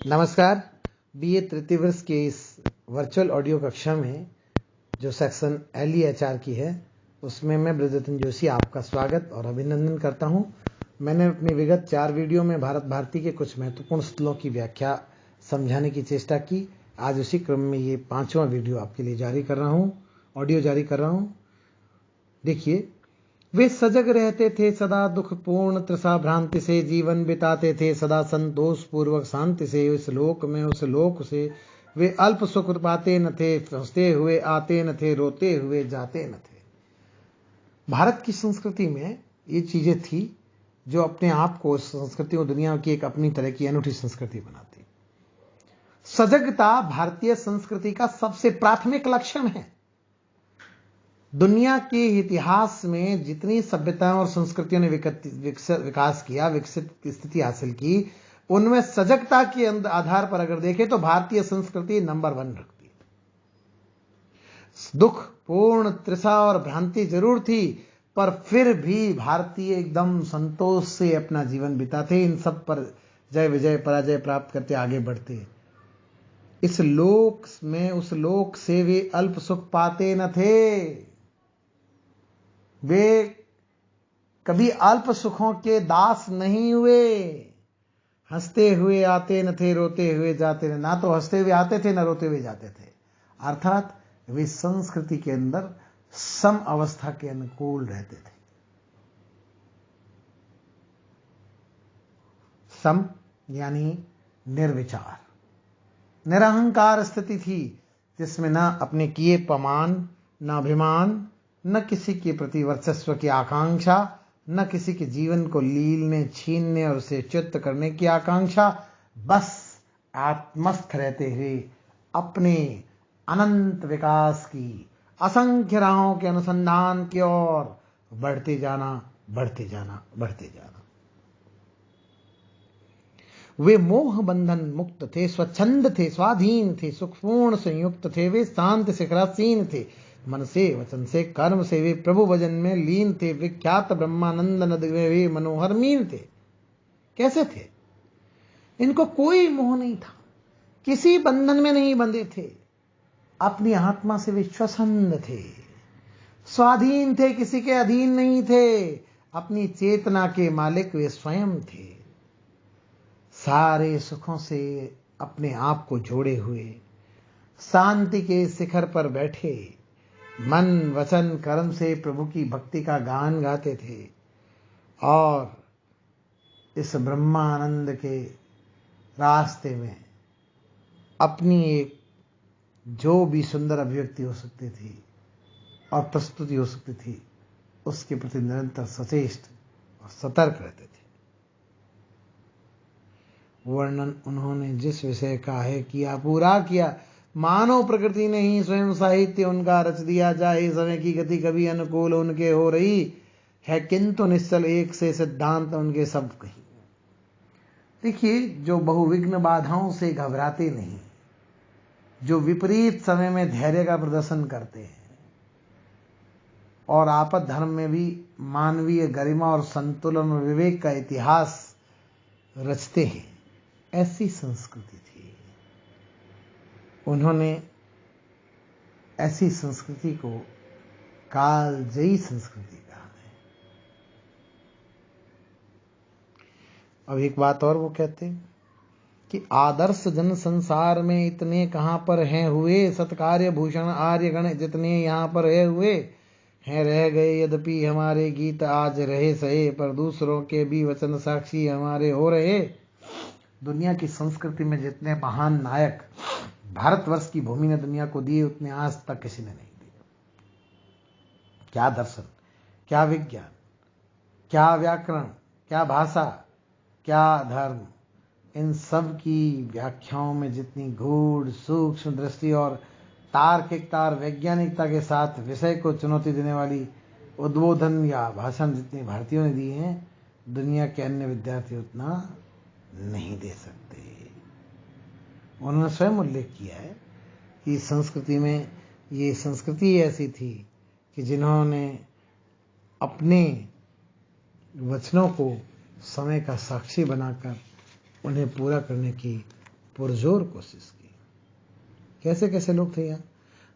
नमस्कार। बीए तृतीय वर्ष के इस वर्चुअल ऑडियो कक्षा में जो सेक्शन LEHR की है उसमें मैं ब्रजरतन जोशी आपका स्वागत और अभिनंदन करता हूं। मैंने अपनी विगत 4 वीडियो में भारत भारती के कुछ महत्वपूर्ण स्थलों की व्याख्या समझाने की चेष्टा की। आज उसी क्रम में ये 5वां वीडियो आपके लिए जारी कर रहा हूँ, ऑडियो जारी कर रहा हूँ। देखिए, वे सजग रहते थे सदा दुख पूर्ण तृषा भ्रांति से, जीवन बिताते थे सदा संतोष पूर्वक शांति से। इस लोक में उस लोक से वे अल्प सुख पाते न थे, हंसते हुए आते न थे, रोते हुए जाते न थे। भारत की संस्कृति में ये चीजें थी जो अपने आप को संस्कृति और दुनिया की एक अपनी तरह की अनूठी संस्कृति बनाती। सजगता भारतीय संस्कृति का सबसे प्राथमिक लक्षण है। दुनिया के इतिहास में जितनी सभ्यताओं और संस्कृतियों ने विकास किया, विकसित स्थिति हासिल की, उनमें सजगता के आधार पर अगर देखें तो भारतीय संस्कृति नंबर 1 रखती है। दुख पूर्ण तृषा और भ्रांति जरूर थी, पर फिर भी भारतीय एकदम संतोष से अपना जीवन बिताते, इन सब पर जय विजय पराजय प्राप्त करते आगे बढ़ते। इस लोक में उस लोक से वे अल्प सुख पाते न थे। वे कभी अल्प सुखों के दास नहीं हुए। हंसते हुए आते न थे, रोते हुए जाते न। ना तो हंसते हुए आते थे, ना रोते हुए जाते थे। अर्थात वे संस्कृति के अंदर सम अवस्था के अनुकूल रहते थे। सम यानी निर्विचार, निरहंकार स्थिति थी, जिसमें न अपने किए पमान, न अभिमान, न किसी के प्रति वर्चस्व की आकांक्षा, न किसी के जीवन को लीलने, छीनने और उसे च्युत करने की आकांक्षा। बस आत्मस्थ रहते हुए अपने अनंत विकास की असंख्य राहों के अनुसंधान की ओर बढ़ते जाना, बढ़ते जाना, बढ़ते जाना। वे मोह बंधन मुक्त थे, स्वच्छंद थे, स्वाधीन थे, सुखपूर्ण संयुक्त थे। वे शांत शिखरासीन थे, मन से वचन से कर्म से वे प्रभु भजन में लीन थे। विख्यात ब्रह्मानंद नद में वे मनोहर मीन थे। कैसे थे? इनको कोई मोह नहीं था, किसी बंधन में नहीं बंधे थे, अपनी आत्मा से वे स्वच्छंद थे, स्वाधीन थे, किसी के अधीन नहीं थे, अपनी चेतना के मालिक वे स्वयं थे। सारे सुखों से अपने आप को जोड़े हुए शांति के शिखर पर बैठे, मन वचन कर्म से प्रभु की भक्ति का गान गाते थे और इस ब्रह्मानंद के रास्ते में अपनी एक जो भी सुंदर अभिव्यक्ति हो सकती थी और प्रस्तुति हो सकती थी, उसके प्रति निरंतर सचेष्ट और सतर्क रहते थे। वर्णन उन्होंने जिस विषय का है किया, पूरा किया। मानव प्रकृति ने ही स्वयं साहित्य उनका रच दिया। जाए समय की गति कभी अनुकूल उनके हो रही है, किंतु निश्चल एक से सिद्धांत उनके सब कही। देखिए, जो बहुविघ्न बाधाओं से घबराते नहीं, जो विपरीत समय में धैर्य का प्रदर्शन करते हैं और आपद धर्म में भी मानवीय गरिमा और संतुलन और विवेक का इतिहास रचते हैं, ऐसी संस्कृति थी। उन्होंने ऐसी संस्कृति को कालजयी संस्कृति कहा है। अब एक बात और वो कहते हैं कि आदर्श जन संसार में इतने कहां पर हैं हुए, सत्कार्य भूषण आर्यगण जितने यहां पर है हुए हैं रह गए। यद्यपि हमारे गीत आज रहे सहे, पर दूसरों के भी वचन साक्षी हमारे हो रहे। दुनिया की संस्कृति में जितने महान नायक भारतवर्ष की भूमि ने दुनिया को दिए, उतने आज तक किसी ने नहीं दिए। क्या दर्शन, क्या विज्ञान, क्या व्याकरण, क्या भाषा, क्या धर्म, इन सब की व्याख्याओं में जितनी गूढ़ सूक्ष्म दृष्टि और तार्किकता और वैज्ञानिकता के साथ विषय को चुनौती देने वाली उद्बोधन या भाषण जितने भारतीयों ने दिए हैं, दुनिया के अन्य विद्यार्थी उतना नहीं दे सकते। उन्होंने स्वयं उल्लेख किया है कि संस्कृति में ये संस्कृति ऐसी थी कि जिन्होंने अपने वचनों को समय का साक्षी बनाकर उन्हें पूरा करने की पुरजोर कोशिश की। कैसे कैसे लोग थे यहाँ।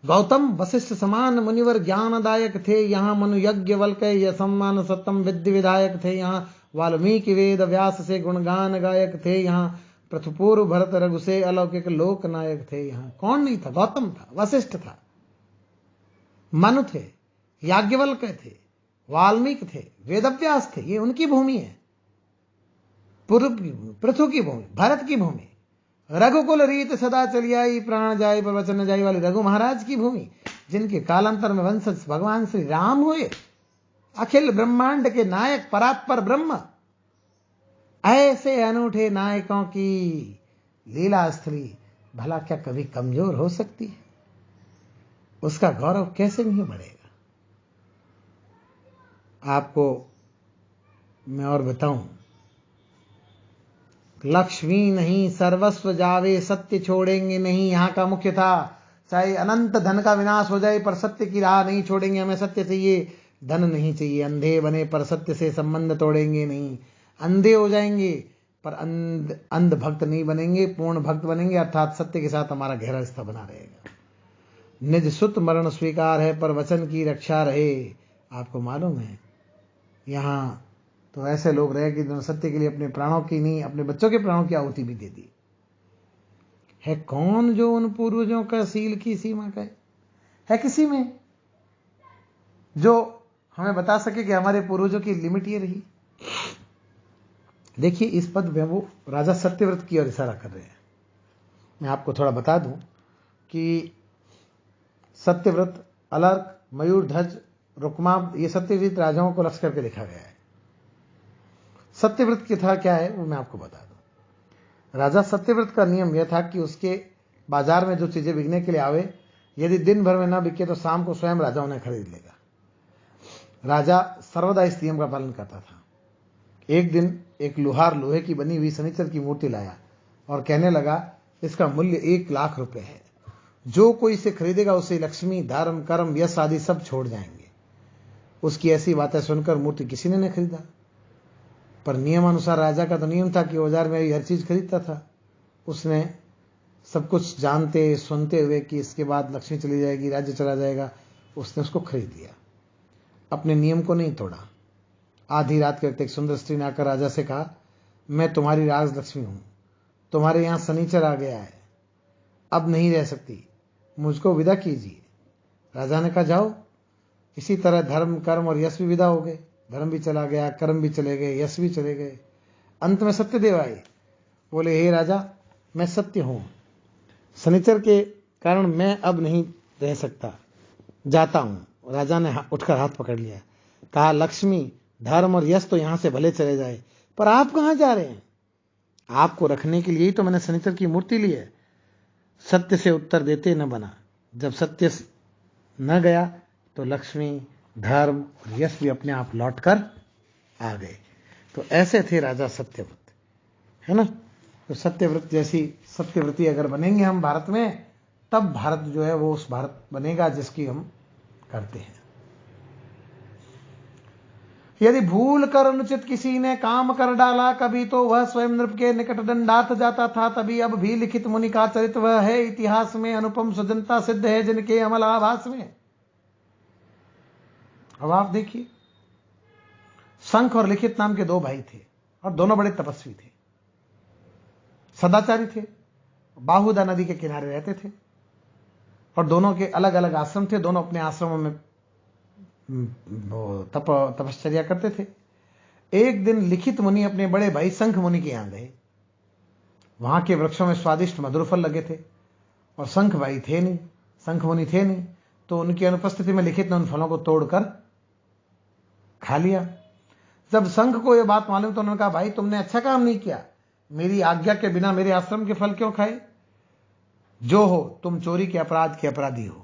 गौतम वशिष्ठ समान मुनिवर ज्ञानदायक थे यहाँ, मनु यज्ञ वल्क सम्मान सतम विद्य विधायक थे यहाँ, वाल्मीकि वेद व्यास से गुणगान गायक थे यहाँ, पृथुपूर्व भरत रघु से अलौकिक लोक नायक थे यहाँ। कौन नहीं था? गौतम था, वशिष्ठ था, मनु थे, याज्ञवल्क थे, वाल्मीकि थे, वेदव्यास थे। ये उनकी भूमि है, पूर्व की भूमि, पृथु की भूमि, भरत की भूमि, रघुकुल रीत सदा चली आई, प्राण जाए पर वचन न जाई वाली रघु महाराज की भूमि, जिनके कालांतर में वंशज भगवान श्री राम हुए, अखिल ब्रह्मांड के नायक परात्पर ब्रह्म। ऐसे अनूठे नायकों की लीला स्थली भला क्या कभी कमजोर हो सकती है? उसका गौरव कैसे नहीं बढ़ेगा? आपको मैं और बताऊं, लक्ष्मी नहीं सर्वस्व जावे, सत्य छोड़ेंगे नहीं यहाँ का मुख्य था। चाहे अनंत धन का विनाश हो जाए पर सत्य की राह नहीं छोड़ेंगे। हमें सत्य चाहिए, धन नहीं चाहिए। अंधे बने पर सत्य से संबंध तोड़ेंगे नहीं। अंधे हो जाएंगे पर अंध भक्त नहीं बनेंगे, पूर्ण भक्त बनेंगे, अर्थात सत्य के साथ हमारा गहरा रिश्ता बना रहेगा। निज सुत मरण स्वीकार है पर वचन की रक्षा रहे। आपको मालूम है यहाँ तो ऐसे लोग रहे कि जिन्होंने सत्य के लिए अपने प्राणों की नहीं, अपने बच्चों के प्राणों की आहुति भी दे दी। है कौन जो उन पूर्वजों का सील की सीमा का है किसी में जो हमें बता सके कि हमारे पूर्वजों की लिमिट ये रही? देखिए इस पद में वो राजा सत्यव्रत की ओर इशारा कर रहे हैं। मैं आपको थोड़ा बता दूं कि सत्यव्रत, अलर्क, मयूरध्वज, रुक्मा, ये सत्यव्रत राजाओं को लक्ष्य करके लिखा गया है। सत्यव्रत की था क्या है वो मैं आपको बता दूं। राजा सत्यव्रत का नियम यह था कि उसके बाजार में जो चीजें बिकने के लिए आवे, यदि दिन भर में ना बिके तो शाम को स्वयं राजा उन्हें खरीद लेगा। राजा सर्वदा इस नियम का पालन करता था। एक दिन एक लोहार लोहे की बनी हुई शनिचर की मूर्ति लाया और कहने लगा, इसका मूल्य 1 लाख रुपए है। जो कोई इसे खरीदेगा उसे लक्ष्मी, धर्म, कर्म, यश आदि सब छोड़ जाएंगे। उसकी ऐसी बातें सुनकर मूर्ति किसी ने नहीं खरीदा। पर नियमानुसार राजा का तो नियम था कि बाजार में हर चीज खरीदता था। उसने सब कुछ जानते सुनते हुए कि इसके बाद लक्ष्मी चली जाएगी, राज्य चला जाएगा, उसने उसको खरीद लिया। अपने नियम को नहीं तोड़ा। आधी रात के वक्त एक सुंदर स्त्री ने आकर राजा से कहा, मैं तुम्हारी राजलक्ष्मी हूं, तुम्हारे यहां शनिचर आ गया है, अब नहीं रह सकती, मुझको विदा कीजिए। राजा ने कहा, जाओ। इसी तरह धर्म, कर्म और यश भी विदा हो गए। धर्म भी चला गया, कर्म भी चले गए, यश भी चले गए। अंत में सत्यदेव आए, बोले, हे राजा, मैं सत्य हूं, शनिचर के कारण मैं अब नहीं रह सकता, जाता हूं। राजा ने उठकर हाथ पकड़ लिया, कहा, लक्ष्मी, धर्म और यश तो यहां से भले चले जाए, पर आप कहां जा रहे हैं? आपको रखने के लिए ही तो मैंने शनिचर की मूर्ति ली है। सत्य से उत्तर देते न बना। जब सत्य न गया तो लक्ष्मी, धर्म और यश भी अपने आप लौट कर आ गए। तो ऐसे थे राजा सत्यव्रत, है ना। तो सत्यव्रत जैसी सत्यव्रती अगर बनेंगे हम भारत में, तब भारत जो है वो उस भारत बनेगा जिसकी हम करते हैं। यदि भूल कर अनुचित किसी ने काम कर डाला कभी, तो वह स्वयं नृप के निकट दंडात जाता था तभी। अब भी लिखित मुनि का चरित्र वह है इतिहास में, अनुपम सुजनता सिद्ध है जिनके अमल आभास में। अब आप देखिए, शंख और लिखित नाम के 2 भाई थे और दोनों बड़े तपस्वी थे, सदाचारी थे, बाहुदा नदी के किनारे रहते थे और दोनों के अलग अलग आश्रम थे। दोनों अपने आश्रमों में तपश्चर्या करते थे। एक दिन लिखित मुनि अपने बड़े भाई शंख मुनि के यहां गए। वहां के वृक्षों में स्वादिष्ट मधुर फल लगे थे और शंख भाई थे नहीं, शंख मुनि थे नहीं, तो उनकी अनुपस्थिति में लिखित ने उन फलों को तोड़कर खा लिया। जब शंख को यह बात मालूम तो उन्होंने कहा, भाई तुमने अच्छा काम नहीं किया, मेरी आज्ञा के बिना मेरे आश्रम के फल क्यों खाए? जो हो तुम चोरी के अपराध के अपराधी हो,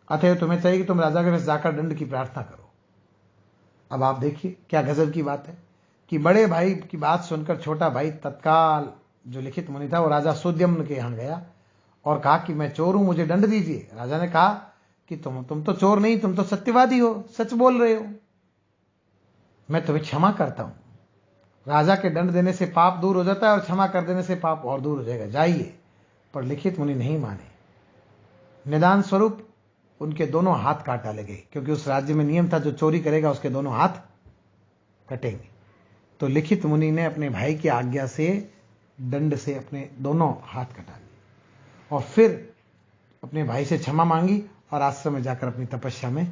अतः तुम्हें चाहिए कि तुम राजा के पास जाकर दंड की प्रार्थना करो। अब आप देखिए क्या गजब की बात है कि बड़े भाई की बात सुनकर छोटा भाई तत्काल जो लिखित मुनि था वो राजा सुद्यम्न के यहां गया और कहा कि मैं चोर हूं, मुझे दंड दीजिए। राजा ने कहा कि तुम तो चोर नहीं, तुम तो सत्यवादी हो, सच बोल रहे हो, मैं तुम्हें क्षमा करता हूं। राजा के दंड देने से पाप दूर हो जाता है और क्षमा कर देने से पाप और दूर हो जाएगा, जाइए। पर लिखित मुनि नहीं माने। निदान स्वरूप उनके दोनों हाथ काट डाले गए, क्योंकि उस राज्य में नियम था जो चोरी करेगा उसके दोनों हाथ कटेंगे। तो लिखित मुनि ने अपने भाई की आज्ञा से दंड से अपने दोनों हाथ कटा लिए और फिर अपने भाई से क्षमा मांगी और आश्रम में जाकर अपनी तपस्या में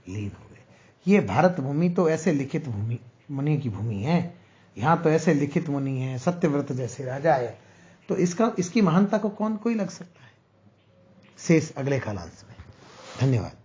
लीन हो गए। ये भारत भूमि तो ऐसे लिखित भूमि मुनि की भूमि है। यहाँ तो ऐसे लिखित मुनि है, सत्यव्रत जैसे राजा है। तो इसकी महानता को कौन कोई लग सकता है। शेष अगले कालांश में। धन्यवाद।